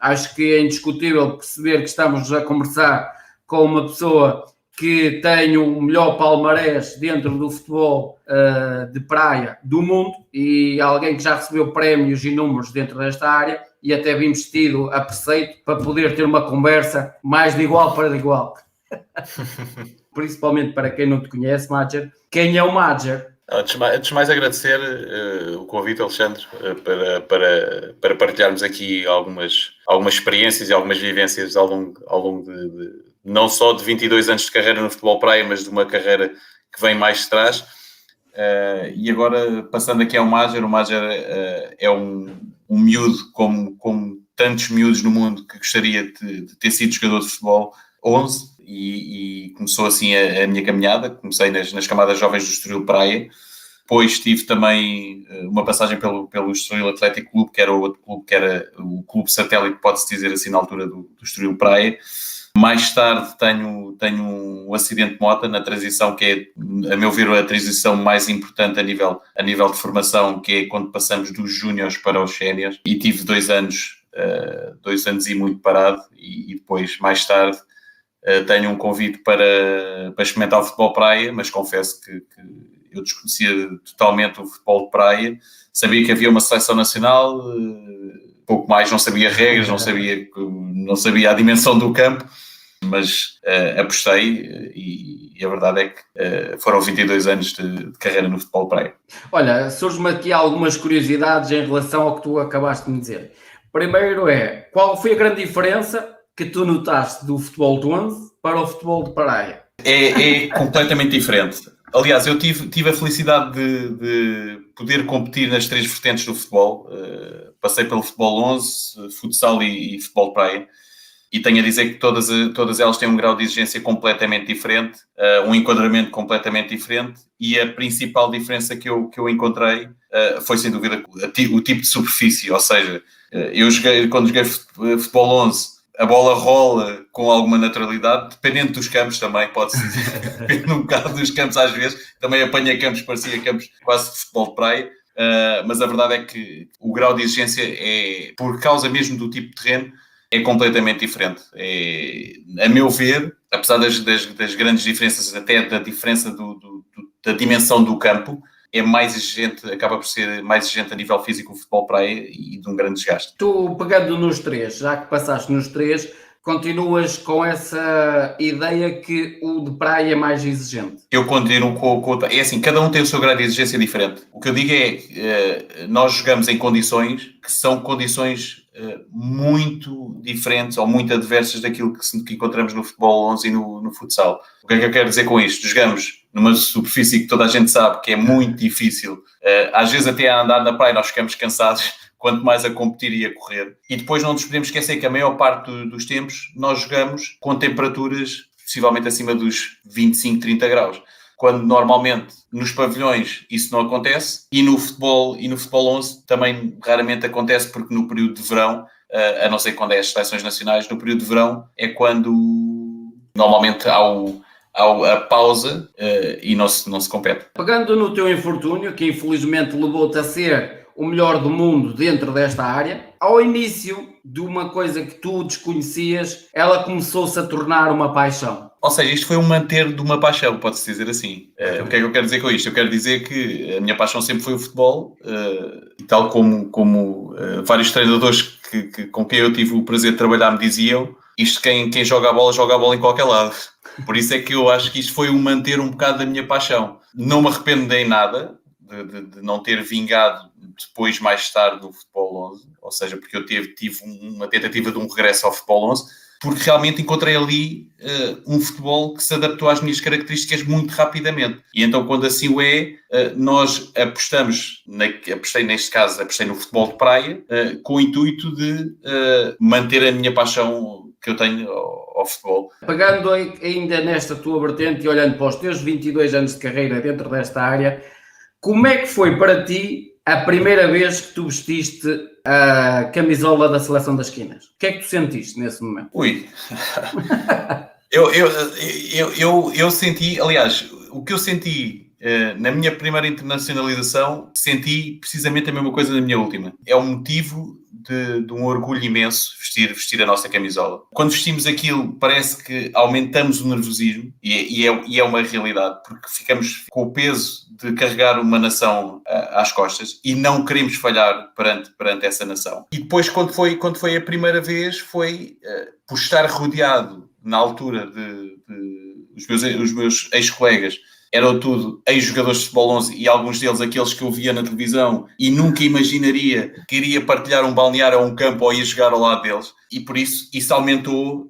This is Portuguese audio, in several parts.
Acho que é indiscutível perceber que estamos a conversar com uma pessoa que tem o melhor palmarés dentro do futebol de praia do mundo e alguém que já recebeu prémios e números dentro desta área e até vimos tido a preceito para poder ter uma conversa mais de igual para de igual. Principalmente para quem não te conhece, Madger. Quem é o Madger? Antes de mais agradecer o convite, Alexandre, para partilharmos aqui algumas experiências e algumas vivências ao longo de não só de 22 anos de carreira no futebol praia, mas de uma carreira que vem mais de trás. E agora, passando aqui ao Madger, o Madger é um miúdo, como tantos miúdos no mundo, que gostaria de ter sido jogador de futebol 11, e começou assim a minha caminhada. Comecei nas camadas jovens do Estoril Praia, depois tive também uma passagem pelo Estoril Atlético Clube, que era o outro clube, que era o clube satélite, pode-se dizer assim, na altura do Estoril Praia. Mais tarde tenho um acidente de moto na transição, que é, a meu ver, a transição mais importante a nível de formação, que é quando passamos dos júniores para os séniores, e tive 2 anos e muito parado, e depois, mais tarde, tenho um convite para experimentar o futebol praia, mas confesso que eu desconhecia totalmente o futebol de praia. Sabia que havia uma seleção nacional, pouco mais, não sabia regras, não sabia a dimensão do campo, mas apostei, e a verdade é que foram 22 anos de carreira no futebol de praia. Olha, surge-me aqui algumas curiosidades em relação ao que tu acabaste de me dizer. Primeiro qual foi a grande diferença que tu notaste do futebol de 11 para o futebol de praia? É completamente diferente. Aliás, eu tive a felicidade de poder competir nas 3 vertentes do futebol. Passei pelo futebol 11, futsal e futebol de praia. E tenho a dizer que todas elas têm um grau de exigência completamente diferente, um enquadramento completamente diferente, e a principal diferença que eu encontrei foi, sem dúvida, o tipo de superfície. Ou seja, quando joguei futebol 11, a bola rola com alguma naturalidade, dependendo dos campos também, pode-se dizer. Depende um bocado dos campos às vezes. Também apanhei campos, parecia campos quase de futebol de praia. Mas a verdade é que o grau de exigência é, por causa mesmo do tipo de terreno, é completamente diferente. A meu ver, apesar das grandes diferenças, até da diferença da dimensão do campo, é mais exigente, acaba por ser mais exigente a nível físico o futebol praia e de um grande desgaste. Tu, pegando nos 3, já que passaste nos 3, continuas com essa ideia que o de praia é mais exigente? Eu continuo com é assim, cada um tem o seu grau de exigência diferente. O que eu digo é, nós jogamos em condições que são condições muito diferentes ou muito adversas daquilo que encontramos no futebol 11 e no futsal. O que é que eu quero dizer com isto? Jogamos numa superfície que toda a gente sabe que é muito difícil. Às vezes até a andar na praia nós ficamos cansados, quanto mais a competir e a correr. E depois não nos podemos esquecer que a maior parte dos tempos nós jogamos com temperaturas possivelmente acima dos 25, 30 graus. Quando normalmente nos pavilhões isso não acontece, e no futebol 11 também raramente acontece, porque no período de verão, a não ser quando é as seleções nacionais, no período de verão é quando normalmente há a pausa e não se compete. Pegando no teu infortúnio, que infelizmente levou-te a ser o melhor do mundo dentro desta área, ao início de uma coisa que tu desconhecias, ela começou-se a tornar uma paixão. Ou seja, isto foi um manter de uma paixão, pode-se dizer assim. O que é que eu quero dizer com isto? Eu quero dizer que a minha paixão sempre foi o futebol, e tal como vários treinadores com quem eu tive o prazer de trabalhar me diziam, isto quem joga a bola em qualquer lado. Por isso é que eu acho que isto foi um manter um bocado da minha paixão. Não me arrependo em nada de não ter vingado depois, mais tarde, no futebol 11, ou seja, porque eu tive uma tentativa de um regresso ao futebol 11, porque realmente encontrei ali um futebol que se adaptou às minhas características muito rapidamente. E então, quando assim o é, nós apostei no futebol de praia, com o intuito de manter a minha paixão que eu tenho ao futebol. Pegando ainda nesta tua vertente e olhando para os teus 22 anos de carreira dentro desta área, como é que foi para ti a primeira vez que tu vestiste a camisola da Seleção das Quinas? O que é que tu sentiste nesse momento? Ui! Eu senti, aliás, o que eu senti na minha primeira internacionalização, senti precisamente a mesma coisa na minha última. É um motivo de um orgulho imenso vestir a nossa camisola. Quando vestimos aquilo, parece que aumentamos o nervosismo e é uma realidade, porque ficamos com o peso de carregar uma nação às costas e não queremos falhar perante essa nação. E depois, quando foi a primeira vez, foi por estar rodeado, na altura os meus ex-colegas, eram tudo ex-jogadores de futebol 11 e alguns deles aqueles que eu via na televisão e nunca imaginaria que iria partilhar um balneário ou um campo ou ia jogar ao lado deles. E por isso aumentou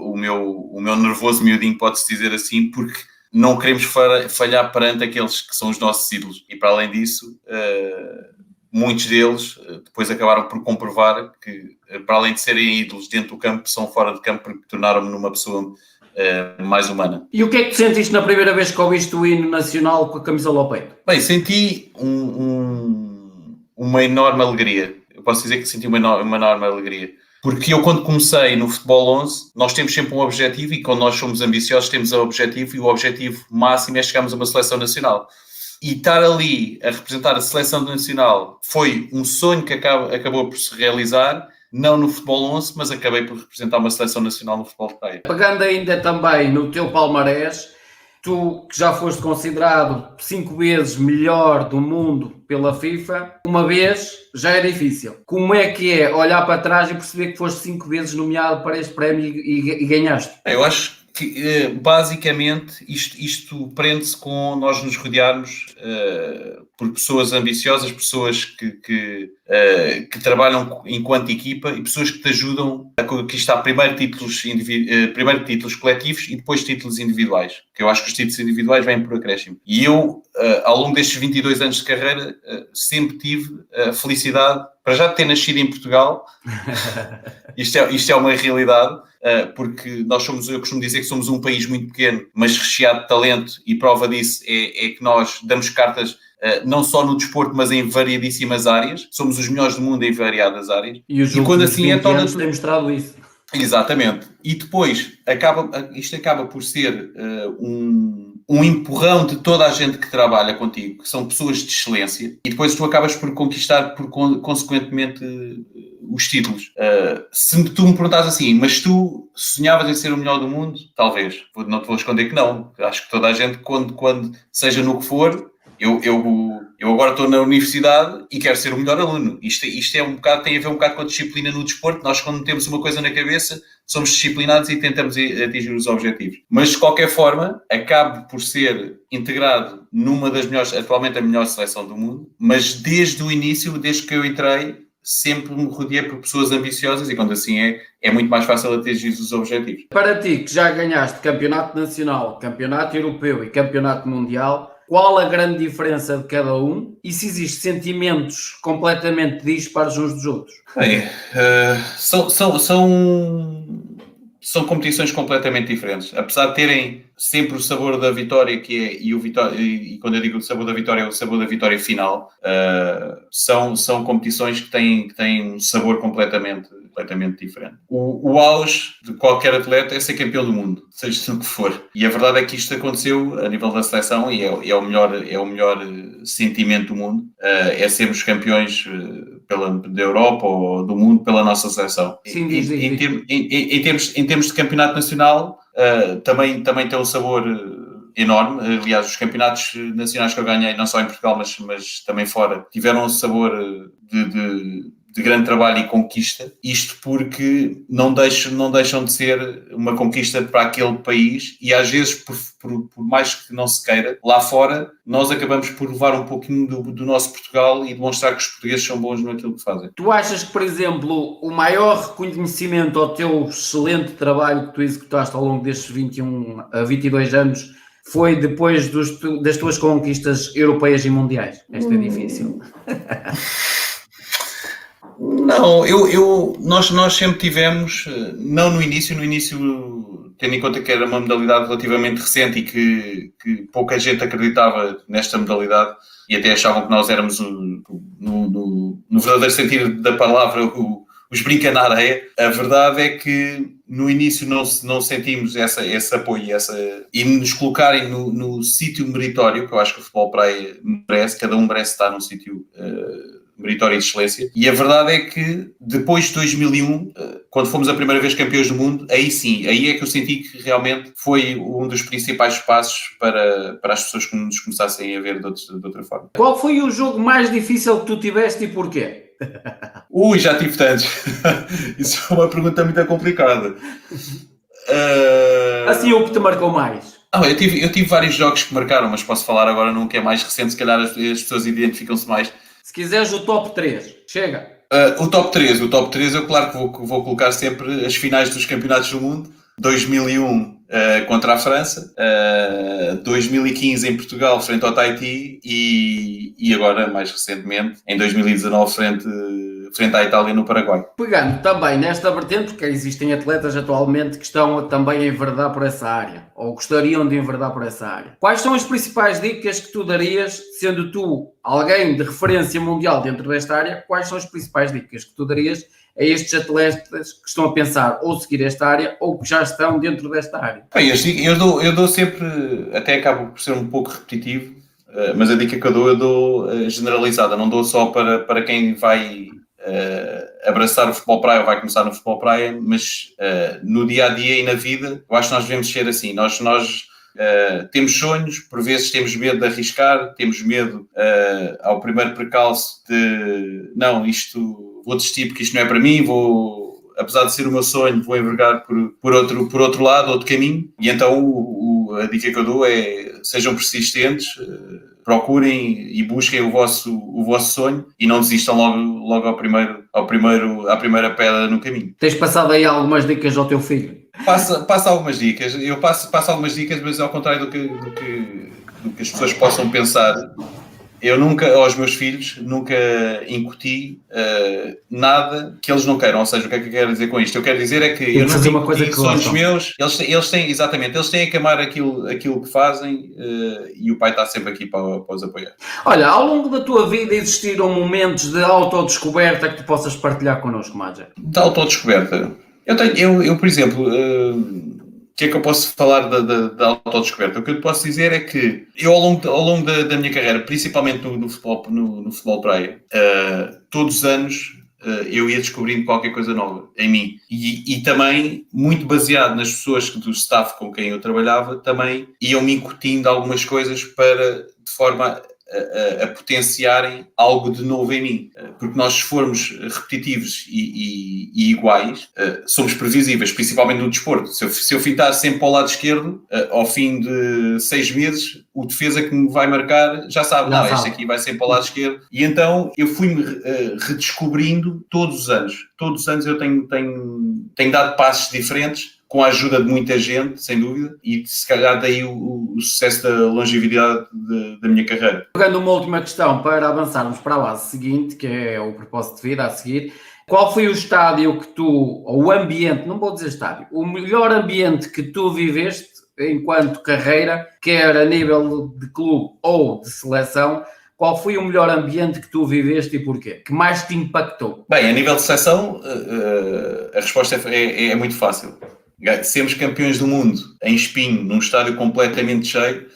o meu nervoso miudinho, pode-se dizer assim, porque não queremos falhar perante aqueles que são os nossos ídolos. E para além disso, muitos deles depois acabaram por comprovar que, para além de serem ídolos dentro do campo, são fora de campo porque tornaram-me numa pessoa mais humana. E o que é que tu sentiste na primeira vez que ouviste o hino nacional com a camisola ao peito? Bem, senti uma enorme alegria. Eu posso dizer que senti uma enorme alegria. Porque eu, quando comecei no Futebol 11, nós temos sempre um objetivo e quando nós somos ambiciosos temos um objetivo e o objetivo máximo é chegarmos a uma seleção nacional. E estar ali a representar a seleção nacional foi um sonho que acabou por se realizar, não no Futebol 11, mas acabei por representar uma seleção nacional no futebol de praia. Pegando ainda também no teu palmarés, tu que já foste considerado 5 vezes melhor do mundo pela FIFA, uma vez já é difícil. Como é que é olhar para trás e perceber que foste 5 vezes nomeado para este prémio e ganhaste? Eu acho que, basicamente, isto prende-se com nós nos rodearmos por pessoas ambiciosas, pessoas que trabalham enquanto equipa e pessoas que te ajudam a conquistar primeiro títulos coletivos e depois títulos individuais. Que eu acho que os títulos individuais vêm por acréscimo. E eu, ao longo destes 22 anos de carreira, sempre tive a felicidade, para já de ter nascido em Portugal, isto é uma realidade, porque eu costumo dizer que somos um país muito pequeno, mas recheado de talento, e prova disso é que nós damos cartas não só no desporto, mas em variadíssimas áreas. Somos os melhores do mundo em variadas áreas. E quando assim é, torna-se tem mostrado isso. Exatamente. E depois, isto acaba por ser um empurrão de toda a gente que trabalha contigo, que são pessoas de excelência, e depois tu acabas por conquistar, consequentemente, os títulos. Se tu me perguntas assim, mas tu sonhavas em ser o melhor do mundo? Talvez. Não te vou esconder que não. Acho que toda a gente, quando seja no que for, eu agora estou na universidade e quero ser o melhor aluno. Isto é tem a ver um bocado com a disciplina no desporto. Nós, quando temos uma coisa na cabeça, somos disciplinados e tentamos atingir os objetivos. Mas, de qualquer forma, acabo por ser integrado numa das melhores, atualmente a melhor seleção do mundo, mas desde o início, desde que eu entrei, sempre me rodeei por pessoas ambiciosas e, quando assim é muito mais fácil atingir os objetivos. Para ti, que já ganhaste campeonato nacional, campeonato europeu e campeonato mundial, qual a grande diferença de cada um e se existem sentimentos completamente dispares uns dos outros? Bem, são competições completamente diferentes. Apesar de terem sempre o sabor da vitória, e quando eu digo o sabor da vitória, é o sabor da vitória final, são competições que têm um sabor completamente diferente. O auge de qualquer atleta é ser campeão do mundo, seja o que for. E a verdade é que isto aconteceu a nível da seleção e é o melhor sentimento do mundo. É sermos campeões da Europa ou do mundo pela nossa seleção. Sim, em termos de campeonato nacional, também tem um sabor enorme. Aliás, os campeonatos nacionais que eu ganhei, não só em Portugal, mas também fora, tiveram um sabor de grande trabalho e conquista. Isto porque não deixam de ser uma conquista para aquele país e às vezes, por mais que não se queira, lá fora nós acabamos por levar um pouquinho do nosso Portugal e demonstrar que os portugueses são bons naquilo que fazem. Tu achas que, por exemplo, o maior reconhecimento ao teu excelente trabalho que tu executaste ao longo destes 21 a 22 anos foi depois das tuas conquistas europeias e mundiais? Esta é difícil. Não, nós sempre tivemos, não no início, tendo em conta que era uma modalidade relativamente recente e que pouca gente acreditava nesta modalidade e até achavam que nós éramos, no verdadeiro sentido da palavra, os os brinca na areia. A verdade é que no início não sentimos esse apoio e nos colocarem no sítio meritório, que eu acho que o futebol praia merece, cada um merece estar num sítio meritório de excelência. E a verdade é que depois de 2001, quando fomos a primeira vez campeões do mundo, aí sim, aí é que eu senti que realmente foi um dos principais passos para as pessoas que nos começassem a ver de outra forma. Qual foi o jogo mais difícil que tu tiveste e porquê? Já tive tantos. Isso é uma pergunta muito complicada. Assim, o que te marcou mais? Eu tive vários jogos que marcaram, mas posso falar agora num que é mais recente, se calhar as pessoas identificam-se mais. Se quiseres o top 3, chega. O top 3, eu claro que vou colocar sempre as finais dos campeonatos do mundo. 2001 contra a França, 2015 em Portugal frente ao Tahiti e agora, mais recentemente, em 2019 frente à Itália no Paraguai. Pegando também nesta vertente, porque existem atletas atualmente que estão também a enverdar por essa área, ou gostariam de enverdar por essa área. Quais são as principais dicas que tu darias, sendo tu alguém de referência mundial dentro desta área, quais são as principais dicas que tu darias a estes atletas que estão a pensar ou seguir esta área ou que já estão dentro desta área? Bem, eu dou sempre, até acabo por ser um pouco repetitivo, mas a dica que eu dou generalizada, não dou só para quem vai abraçar o futebol praia ou vai começar no futebol praia, mas no dia a dia e na vida, eu acho que nós devemos ser assim. Nós temos sonhos, por vezes temos medo de arriscar, temos medo ao primeiro percalço de não, vou desistir porque isto não é para mim, apesar de ser o meu sonho, vou envergar por outro lado, outro caminho. E então a dica que eu dou é sejam persistentes, procurem e busquem o vosso sonho e não desistam logo à primeira pedra no caminho. Tens passado aí algumas dicas ao teu filho? Passa algumas dicas. Eu passo algumas dicas, mas ao contrário do que as pessoas possam pensar, eu nunca, aos meus filhos, nunca incuti nada que eles não queiram. Ou seja, o que é que eu quero dizer com isto? Eu quero dizer é que eu nunca incuti sonhos meus. Eles têm que amar aquilo que fazem e o pai está sempre aqui para os apoiar. Olha, ao longo da tua vida existiram momentos de autodescoberta que tu possas partilhar connosco, Madja? De autodescoberta? Eu, por exemplo... O que é que eu posso falar da autodescoberta? O que eu te posso dizer é que eu, ao longo da minha carreira, principalmente no futebol praia, todos os anos eu ia descobrindo qualquer coisa nova em mim. E também, muito baseado nas pessoas do staff com quem eu trabalhava, também iam-me incutindo algumas coisas de forma a potenciarem algo de novo em mim. Porque nós, se formos repetitivos e iguais, somos previsíveis, principalmente no desporto. Se eu fintar sempre para o lado esquerdo, ao fim de 6 meses, o defesa que me vai marcar já sabe, este aqui vai sempre para o lado esquerdo. E então eu fui-me redescobrindo todos os anos. Todos os anos eu tenho dado passos diferentes, com a ajuda de muita gente, sem dúvida, e se calhar daí o sucesso da longevidade da minha carreira. Pegando uma última questão para avançarmos para a base seguinte, que é o propósito de vida a seguir, qual foi o estádio que ou o ambiente, não vou dizer estádio, o melhor ambiente que tu viveste enquanto carreira, quer a nível de clube ou de seleção? Qual foi o melhor ambiente que tu viveste e porquê? Que mais te impactou? Bem, a nível de seleção, a resposta é muito fácil. Sermos campeões do mundo em Espinho, num estádio completamente cheio,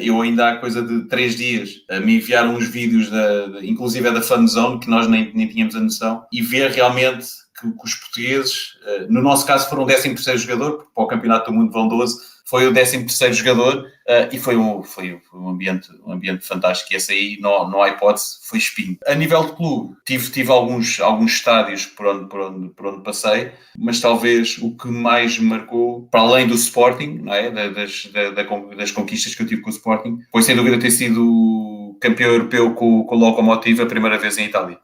eu ainda há coisa de 3 dias me enviaram uns vídeos, inclusive da Fanzone, que nós nem tínhamos a noção, e ver realmente que os portugueses, no nosso caso foram o 13º jogador, porque para o Campeonato do Mundo vão 12, foi o 13º jogador e foi um ambiente fantástico. E esse aí não há hipótese, foi Espinho. A nível de clube, tive alguns estádios por onde passei, mas talvez o que mais me marcou, para além do Sporting, não é? das conquistas que eu tive com o Sporting, foi sem dúvida ter sido campeão europeu com o Lokomotiv a primeira vez em Itália.